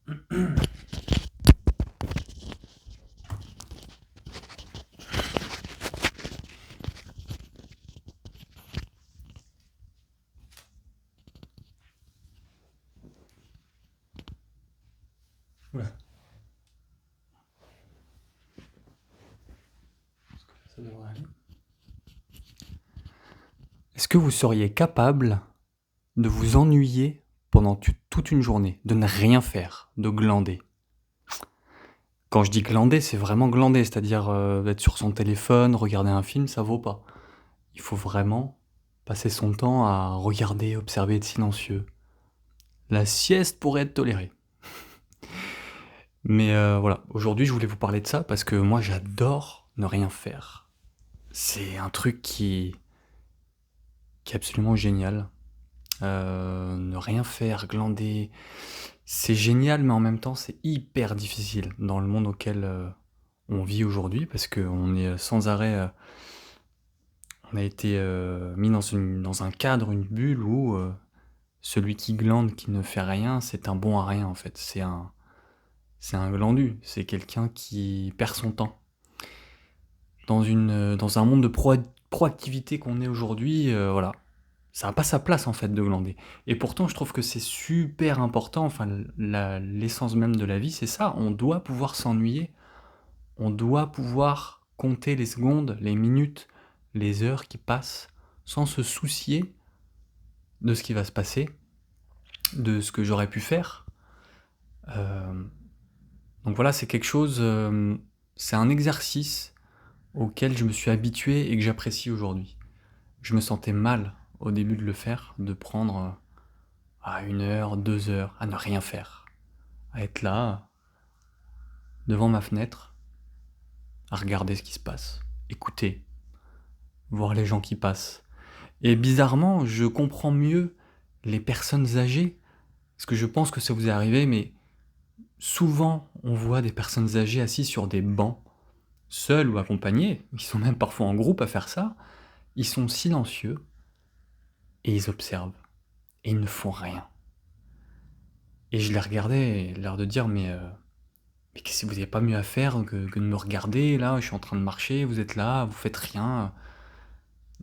Oula, ça devrait aller. Est-ce que vous seriez capable de vous ennuyer pendant toute une journée, de ne rien faire, de glander? Quand je dis glander, c'est vraiment glander, c'est-à-dire être sur son téléphone, regarder un film, ça vaut pas. Il faut vraiment passer son temps à regarder, observer, être silencieux. La sieste pourrait être tolérée. Mais voilà, aujourd'hui je voulais vous parler de ça parce que moi j'adore ne rien faire. C'est un truc qui est absolument génial. Ne rien faire, glander, c'est génial, mais en même temps c'est hyper difficile dans le monde auquel on vit aujourd'hui parce qu'on est sans arrêt, on a été mis dans un cadre, une bulle où celui qui glande, qui ne fait rien, c'est un bon à rien en fait. C'est un glandu, c'est quelqu'un qui perd son temps. Dans un monde de proactivité qu'on est aujourd'hui, voilà, ça n'a pas sa place en fait de glander. Et pourtant, je trouve que c'est super important. Enfin, l'essence même de la vie, c'est ça. On doit pouvoir s'ennuyer. On doit pouvoir compter les secondes, les minutes, les heures qui passent, sans se soucier de ce qui va se passer, de ce que j'aurais pu faire. Euh, donc voilà, c'est quelque chose. C'est un exercice auquel je me suis habitué et que j'apprécie aujourd'hui. Je me sentais mal au début de le faire, de prendre à 1 heure, 2 heures, à ne rien faire. À être là, devant ma fenêtre, à regarder ce qui se passe, écouter, voir les gens qui passent. Et bizarrement, je comprends mieux les personnes âgées, parce que je pense que ça vous est arrivé, mais souvent on voit des personnes âgées assises sur des bancs, seuls ou accompagnés, ils sont même parfois en groupe à faire ça, ils sont silencieux et ils observent, et ils ne font rien. Et je les regardais, l'air de dire, mais qu'est-ce que vous n'avez pas mieux à faire que de me regarder, là, je suis en train de marcher, vous êtes là, vous faites rien.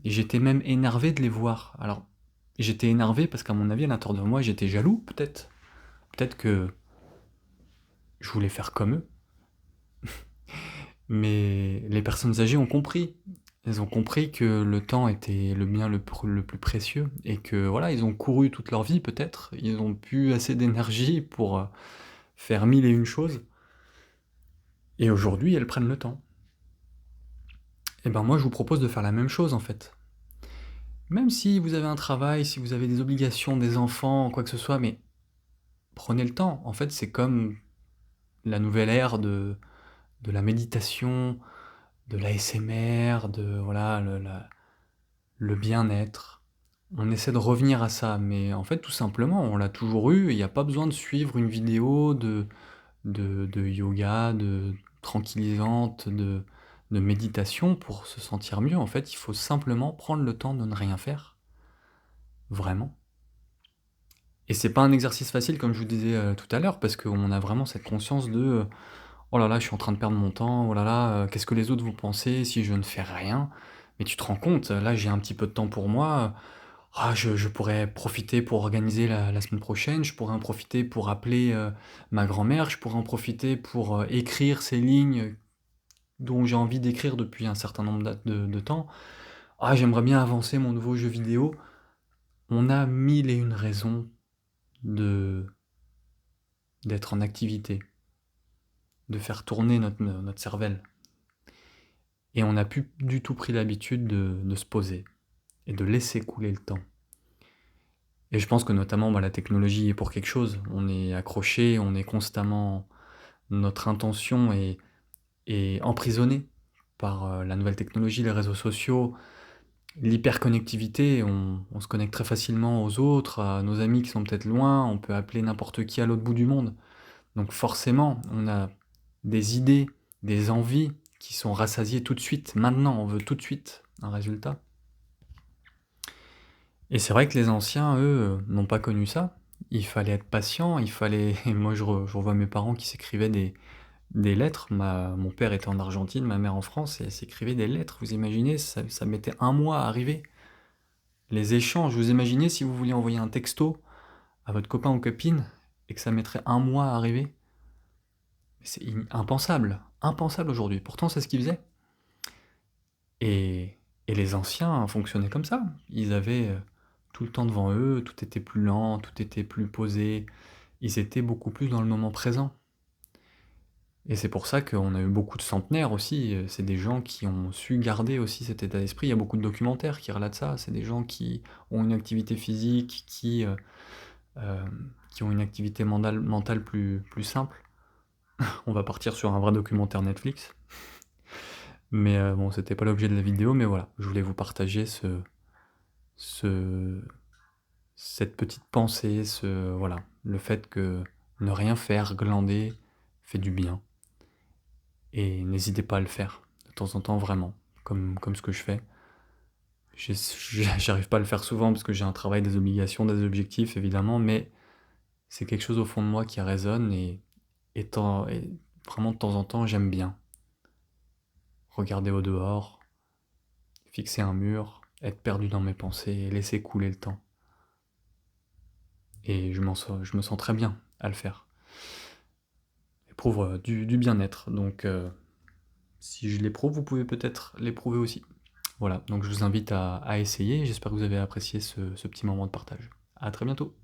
Et j'étais même énervé de les voir. Alors, j'étais énervé parce qu'à mon avis, à l'intérieur de moi, j'étais jaloux, peut-être. Peut-être que je voulais faire comme eux. Mais les personnes âgées ont compris. Elles ont compris que le temps était le bien le plus précieux. Et que voilà, ils ont couru toute leur vie, peut-être. Ils ont pu assez d'énergie pour faire mille et une choses. Et aujourd'hui, elles prennent le temps. Et ben moi, je vous propose de faire la même chose, en fait. Même si vous avez un travail, si vous avez des obligations, des enfants, quoi que ce soit, mais prenez le temps. En fait, c'est comme la nouvelle ère de la méditation, de l'ASMR, de voilà, le bien-être. On essaie de revenir à ça, mais en fait, tout simplement, on l'a toujours eu, et il n'y a pas besoin de suivre une vidéo de yoga, de tranquillisante, de méditation pour se sentir mieux. En fait, il faut simplement prendre le temps de ne rien faire, vraiment. Et c'est pas un exercice facile, comme je vous disais tout à l'heure, parce qu'on a vraiment cette conscience de oh là là, je suis en train de perdre mon temps, oh là là, qu'est-ce que les autres vont penser si je ne fais rien? Mais tu te rends compte, là j'ai un petit peu de temps pour moi, ah, je pourrais profiter pour organiser la semaine prochaine, je pourrais en profiter pour appeler ma grand-mère, je pourrais en profiter pour écrire ces lignes dont j'ai envie d'écrire depuis un certain nombre de temps. Ah, j'aimerais bien avancer mon nouveau jeu vidéo. On a mille et une raisons de d'être en activité, de faire tourner notre cervelle. Et on n'a plus du tout pris l'habitude de se poser et de laisser couler le temps. Et je pense que notamment la technologie est pour quelque chose. On est accroché, on est constamment... Notre intention est emprisonnée par la nouvelle technologie, les réseaux sociaux, l'hyperconnectivité. On se connecte très facilement aux autres, à nos amis qui sont peut-être loin, on peut appeler n'importe qui à l'autre bout du monde. Donc forcément, on a des idées, des envies qui sont rassasiées tout de suite. Maintenant, on veut tout de suite un résultat. Et c'est vrai que les anciens, eux, n'ont pas connu ça. il fallait être patient, il fallait et moi je revois mes parents qui s'écrivaient des lettres. Mon père était en Argentine, ma mère en France et elles s'écrivaient des lettres. Vous imaginez, ça mettait un mois à arriver. Les échanges, vous imaginez si vous vouliez envoyer un texto à votre copain ou copine et que ça mettrait un mois à arriver? C'est impensable, impensable aujourd'hui. Pourtant, c'est ce qu'ils faisaient. Et les anciens fonctionnaient comme ça. Ils avaient tout le temps devant eux, tout était plus lent, tout était plus posé. Ils étaient beaucoup plus dans le moment présent. Et c'est pour ça qu'on a eu beaucoup de centenaires aussi. C'est des gens qui ont su garder aussi cet état d'esprit. Il y a beaucoup de documentaires qui relatent ça. C'est des gens qui ont une activité physique, euh, qui ont une activité mentale plus simple. On va partir sur un vrai documentaire Netflix. Mais bon, c'était pas l'objet de la vidéo, mais voilà, je voulais vous partager ce, cette petite pensée, voilà, le fait que ne rien faire, glander, fait du bien. Et n'hésitez pas à le faire, de temps en temps, vraiment, comme ce que je fais. J'arrive pas à le faire souvent parce que j'ai un travail, des obligations, des objectifs, évidemment, mais c'est quelque chose au fond de moi qui résonne et vraiment de temps en temps, j'aime bien. Regarder au dehors, fixer un mur, être perdu dans mes pensées, laisser couler le temps. Et je me sens très bien à le faire. Éprouve du bien-être. Donc si je l'éprouve, vous pouvez peut-être l'éprouver aussi. Voilà, donc je vous invite à essayer. J'espère que vous avez apprécié ce petit moment de partage. À très bientôt.